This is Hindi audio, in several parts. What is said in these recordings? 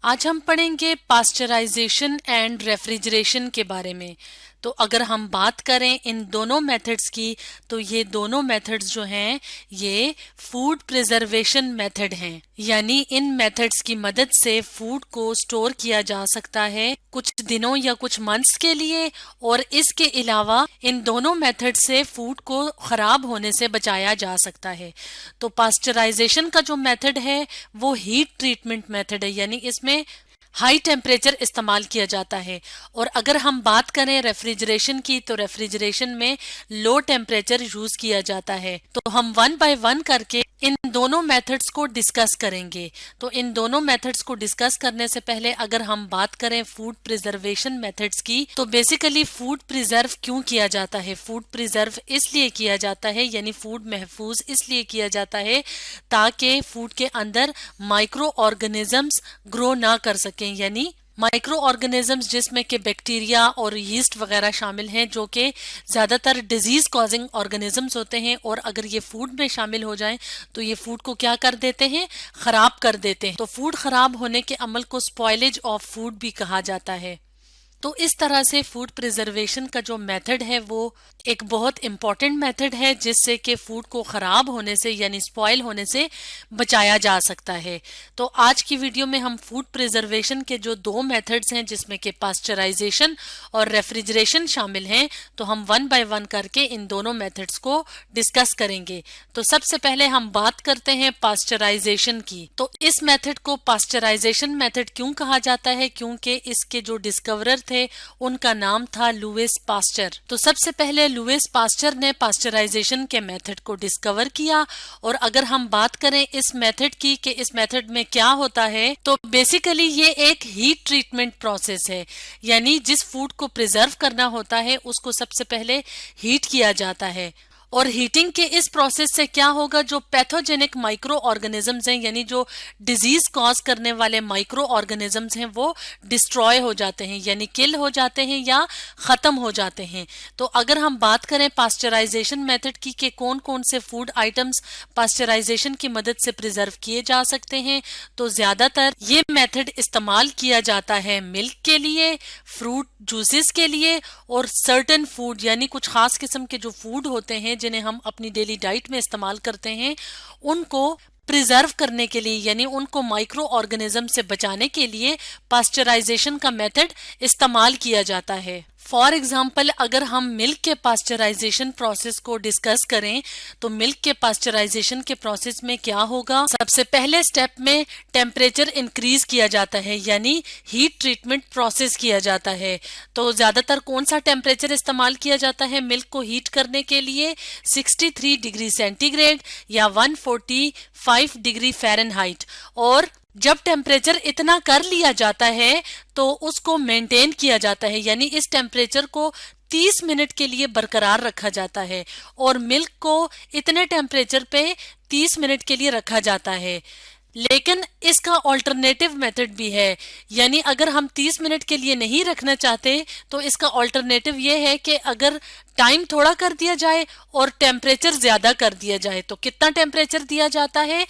आज हम पढ़ेंगे पास्चराइजेशन एंड रेफ्रिजरेशन के बारे में। तो अगर हम बात करें इन दोनों मेथड्स की, तो ये दोनों मेथड्स जो हैं ये फूड प्रिजर्वेशन मेथड हैं। यानी इन मेथड्स की मदद से फूड को स्टोर किया जा सकता है कुछ दिनों या कुछ मंथ्स के लिए, और इसके अलावा इन दोनों मेथड से फूड को खराब होने से बचाया जा सकता है। तो पास्चराइजेशन का जो मेथड है वो हीट ट्रीटमेंट मेथड है, यानी इसमें हाई टेम्परेचर इस्तेमाल किया जाता है। और अगर हम बात करें रेफ्रिजरेशन की, तो रेफ्रिजरेशन में लो टेम्परेचर यूज किया जाता है। तो हम वन बाय वन करके इन दोनों मेथड्स को डिस्कस करेंगे। तो इन दोनों मेथड्स को डिस्कस करने से पहले अगर हम बात करें फूड प्रिजर्वेशन मेथड्स की, तो बेसिकली फूड प्रिजर्व क्यों किया जाता है? फूड प्रिजर्व इसलिए किया जाता है, यानी फूड महफूज इसलिए किया जाता है ताकि फूड के अंदर माइक्रो ऑर्गेनिजम्स ग्रो ना कर सकें। यानी माइक्रो ऑर्गेनिजम्स जिसमें कि बैक्टीरिया और यीस्ट वगैरह शामिल हैं, जो कि ज़्यादातर डिजीज कॉजिंग ऑर्गेनिजम्स होते हैं, और अगर ये फूड में शामिल हो जाएं तो ये फूड को क्या कर देते हैं? खराब कर देते हैं। तो फूड खराब होने के अमल को स्पॉइलेज ऑफ फूड भी कहा जाता है। तो इस तरह से फूड प्रिजर्वेशन का जो मेथड है वो एक बहुत इंपॉर्टेंट मेथड है, जिससे कि फूड को खराब होने से यानी स्पॉइल होने से बचाया जा सकता है। तो आज की वीडियो में हम फूड प्रिजर्वेशन के जो दो मेथड्स हैं, जिसमें कि पास्चराइजेशन और रेफ्रिजरेशन शामिल हैं, तो हम वन बाय वन करके इन दोनों मेथड्स को डिस्कस करेंगे। तो सबसे पहले हम बात करते हैं पास्चराइजेशन की। तो इस मेथड को पास्चराइजेशन मेथड क्यों कहा जाता है? क्योंकि इसके जो डिस्कवरर थे उनका नाम था लुईस पास्चर। तो सबसे पहले लुईस पास्चर ने पास्चराइजेशन के मेथड को डिस्कवर किया। और अगर हम बात करें इस मेथड की कि इस मेथड में क्या होता है, तो बेसिकली ये एक हीट ट्रीटमेंट प्रोसेस है। यानी जिस फूड को प्रिजर्व करना होता है उसको सबसे पहले हीट किया जाता है, और हीटिंग के इस प्रोसेस से क्या होगा? जो पैथोजेनिक माइक्रो ऑर्गेनिजम्स हैं, यानी जो डिजीज कॉज करने वाले माइक्रो ऑर्गेनिजम्स हैं, वो डिस्ट्रॉय हो जाते हैं, यानी किल हो जाते हैं या खत्म हो जाते हैं। तो अगर हम बात करें पास्चराइजेशन मेथड की कि कौन कौन से फूड आइटम्स पास्चराइजेशन की मदद से प्रिजर्व किए जा सकते हैं, तो ज्यादातर ये मेथड इस्तेमाल किया जाता है मिल्क के लिए, फ्रूट जूसेस के लिए, और सर्टेन फूड यानी कुछ खास किस्म के जो फूड होते हैं जिन्हें हम अपनी डेली डाइट में इस्तेमाल करते हैं, उनको प्रिजर्व करने के लिए, यानी उनको माइक्रो ऑर्गेनिज्म से बचाने के लिए पास्चराइजेशन का मेथड इस्तेमाल किया जाता है। फॉर एग्जाम्पल, अगर हम मिल्क के पास्चराइजेशन प्रोसेस को डिस्कस करें, तो मिल्क के पास्चराइजेशन के प्रोसेस में क्या होगा? सबसे पहले स्टेप में टेम्परेचर इंक्रीज किया जाता है, यानी हीट ट्रीटमेंट प्रोसेस किया जाता है। तो ज्यादातर कौन सा टेम्परेचर इस्तेमाल किया जाता है मिल्क को हीट करने के लिए? 63 डिग्री सेंटीग्रेड या 145 डिग्री फ़ारेनहाइट। और जब टेम्परेचर इतना कर लिया जाता है तो उसको मेंटेन किया जाता है, यानी इस टेम्परेचर को 30 मिनट के लिए बरकरार रखा जाता है, और मिल्क को इतने टेम्परेचर पे 30 मिनट के लिए रखा जाता है। लेकिन इसका ऑल्टरनेटिव मेथड भी है, यानी अगर हम 30 मिनट के लिए नहीं रखना चाहते तो इसका ऑल्टरनेटिव ये है कि अगर टाइम थोड़ा कर दिया जाए और टेम्परेचर ज्यादा कर दिया जाए। तो कितना टेम्परेचर दिया जाता है?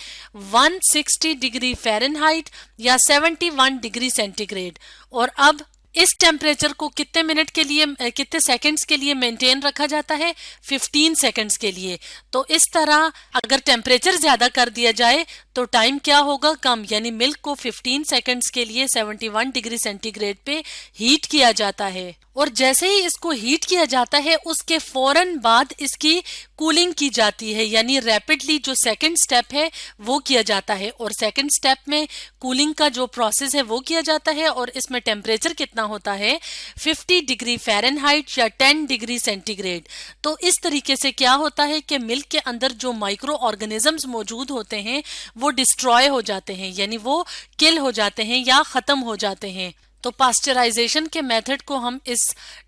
160 डिग्री फ़ारेनहाइट या 71 डिग्री सेंटीग्रेड। और अब इस टेम्परेचर को कितने मिनट के लिए, कितने सेकंड्स के लिए मेंटेन रखा जाता है? 15 सेकंड्स के लिए। तो इस तरह अगर टेम्परेचर ज्यादा कर दिया जाए तो टाइम क्या होगा? कम, यानी मिल्क को 15 सेकंड्स के लिए 71 डिग्री सेंटीग्रेड पे हीट किया जाता है। और जैसे ही इसको हीट किया जाता है उसके फौरन बाद इसकी कूलिंग की जाती है, यानी रैपिडली जो सेकंड स्टेप है वो किया जाता है। और सेकंड स्टेप में कूलिंग का जो प्रोसेस है वो किया जाता है, और इसमें टेम्परेचर कितना होता है? 50 डिग्री फ़ारेनहाइट या 10 डिग्री सेंटीग्रेड। तो इस तरीके से क्या होता है कि मिल्क के अंदर जो माइक्रो ऑर्गेनिजम्स मौजूद होते हैं वो डिस्ट्रॉय हो जाते हैं, यानी वो किल हो जाते हैं या खत्म हो जाते हैं। तो पास्चराइजेशन के मेथड को हम इस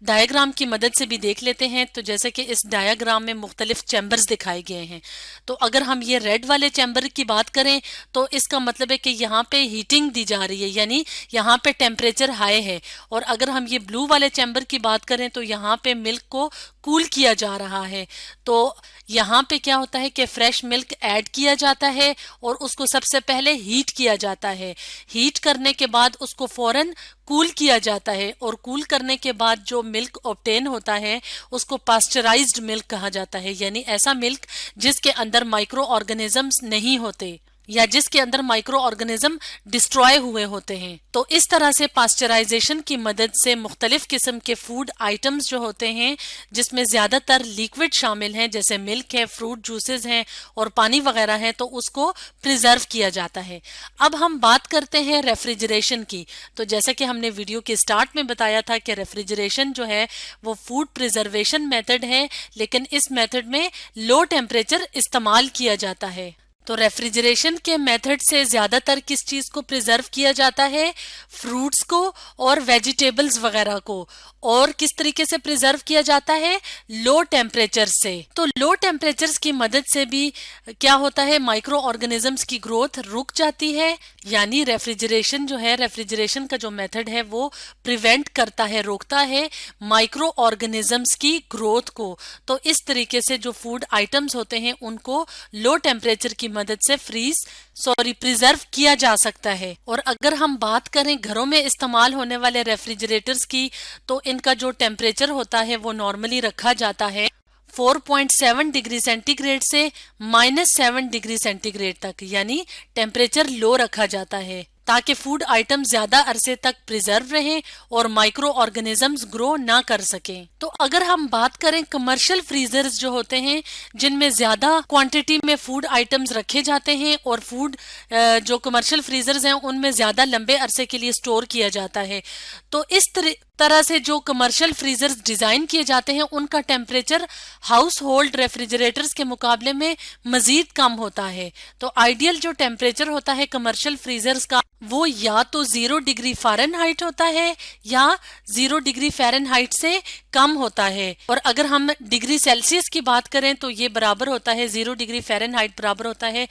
डायग्राम की मदद से भी देख लेते हैं। तो जैसे कि इस डायग्राम में मुख्तलिफ चैम्बर्स दिखाए गए हैं। तो अगर हम ये रेड वाले चैम्बर की बात करें तो इसका मतलब है कि यहाँ पे हीटिंग दी जा रही है, यानी यहाँ पे टेम्परेचर हाई है। और अगर हम ये ब्लू वाले चैम्बर की बात करें तो यहाँ पे मिल्क को कूल किया जा रहा है। तो यहाँ पे क्या होता है कि फ्रेश मिल्क ऐड किया जाता है और उसको सबसे पहले हीट किया जाता है। हीट करने के बाद उसको फौरन कूल किया जाता है और कूल करने के बाद जो मिल्क ऑब्टेन होता है उसको पास्चराइज्ड मिल्क कहा जाता है, यानी ऐसा मिल्क जिसके अंदर माइक्रो ऑर्गेनिजम्स नहीं होते या जिसके अंदर माइक्रो ऑर्गेनिज्म डिस्ट्रॉय हुए होते हैं। तो इस तरह से पास्चराइजेशन की मदद से मुख्तलिफ किस्म के फूड आइटम्स जो होते हैं जिसमें ज्यादातर लिक्विड शामिल हैं, जैसे मिल्क है, फ्रूट जूसेस हैं और पानी वगैरह है, तो उसको प्रिजर्व किया जाता है। अब हम बात करते हैं रेफ्रिजरेशन की। तो जैसे कि हमने वीडियो के स्टार्ट में बताया था कि रेफ्रिजरेशन जो है वो फूड प्रिजर्वेशन मेथड है, लेकिन इस मेथड में लो टेम्परेचर इस्तेमाल किया जाता है। तो रेफ्रिजरेशन के मेथड से ज्यादातर किस चीज को प्रिजर्व किया जाता है? फ्रूट्स को और वेजिटेबल्स वगैरह को। और किस तरीके से प्रिजर्व किया जाता है? लो टेम्परेचर से। तो लो टेम्परेचर्स की मदद से भी क्या होता है, माइक्रो ऑर्गेनिजम्स की ग्रोथ रुक जाती है। यानी रेफ्रिजरेशन जो है, रेफ्रिजरेशन का जो मेथड है वो प्रिवेंट करता है, रोकता है माइक्रो ऑर्गेनिजम्स की ग्रोथ को। तो इस तरीके से जो फूड आइटम्स होते हैं उनको लो टेम्परेचर की मदद से प्रिजर्व किया जा सकता है। और अगर हम बात करें घरों में इस्तेमाल होने वाले रेफ्रिजरेटर्स की, तो इनका जो टेम्परेचर होता है वो नॉर्मली रखा जाता है 4.7 डिग्री सेंटीग्रेड से -7 डिग्री सेंटीग्रेड तक, यानी टेम्परेचर लो रखा जाता है ताकि फूड आइटम ज्यादा अरसे तक प्रिजर्व रहें और माइक्रो ऑर्गेनिजम्स ग्रो ना कर सकें। तो अगर हम बात करें कमर्शियल फ्रीजर्स जो होते हैं जिनमें ज्यादा क्वांटिटी में फूड आइटम्स रखे जाते हैं और फूड जो कमर्शियल फ्रीजर्स हैं उनमें ज्यादा लंबे अरसे के लिए स्टोर किया जाता है, तो इस तरह से जो कमर्शियल फ्रीजर्स डिजाइन किए जाते हैं उनका टेम्परेचर हाउस होल्ड रेफ्रिजरेटर्स के मुकाबले में मजीद कम होता है। तो आइडियल जो टेम्परेचर होता है कमर्शियल फ्रीजर्स का वो या तो 0 डिग्री फ़ारेनहाइट होता है या 0 डिग्री फ़ारेनहाइट से कम होता है। और अगर हम डिग्री सेल्सियस की बात करें तो ये बराबर होता है, 0 डिग्री फ़ारेनहाइट बराबर होता है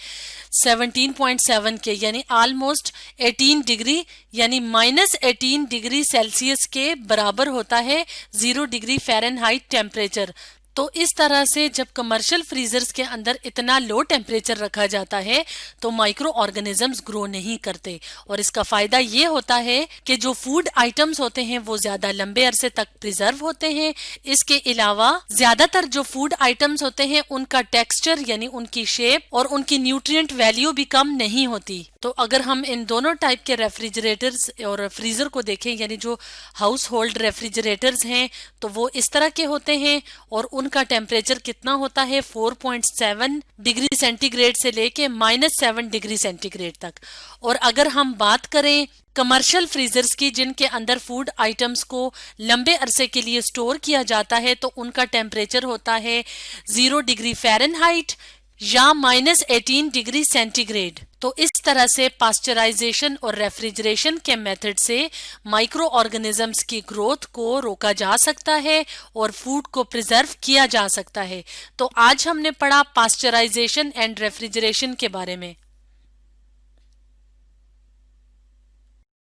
17.7 के, यानी ऑलमोस्ट 18 डिग्री यानी -18 डिग्री सेल्सियस के बराबर होता है 0 डिग्री फ़ारेनहाइट टेम्परेचर। तो इस तरह से जब कमर्शियल फ्रीजर्स के अंदर इतना लो टेम्परेचर रखा जाता है तो माइक्रो ऑर्गेनिजम्स ग्रो नहीं करते। और इसका फायदा ये होता है कि जो फूड आइटम्स होते हैं वो ज्यादा लंबे अरसे तक प्रिजर्व होते हैं। इसके अलावा ज्यादातर जो फूड आइटम्स होते हैं उनका टेक्सचर यानी उनकी शेप और उनकी न्यूट्रिएंट वैल्यू भी कम नहीं होती। तो अगर हम इन दोनों टाइप के रेफ्रिजरेटर्स और फ्रीजर को देखें, यानी जो हाउस होल्ड रेफ्रिजरेटर्स हैं तो वो इस तरह के होते हैं और उनका टेम्परेचर कितना होता है 4.7 डिग्री सेंटीग्रेड से लेके -7 डिग्री सेंटीग्रेड तक। और अगर हम बात करें कमर्शियल फ्रीजर्स की जिनके अंदर फूड आइटम्स को लंबे अरसे के लिए स्टोर किया जाता है, तो उनका टेम्परेचर होता है 0 डिग्री फ़ारेनहाइट या -18 डिग्री सेंटीग्रेड। तो इस तरह से पास्चराइजेशन और रेफ्रिजरेशन के मेथड से माइक्रो ऑर्गेनिजम्स की ग्रोथ को रोका जा सकता है और फूड को प्रिजर्व किया जा सकता है। तो आज हमने पढ़ा पास्चराइजेशन एंड रेफ्रिजरेशन के बारे में।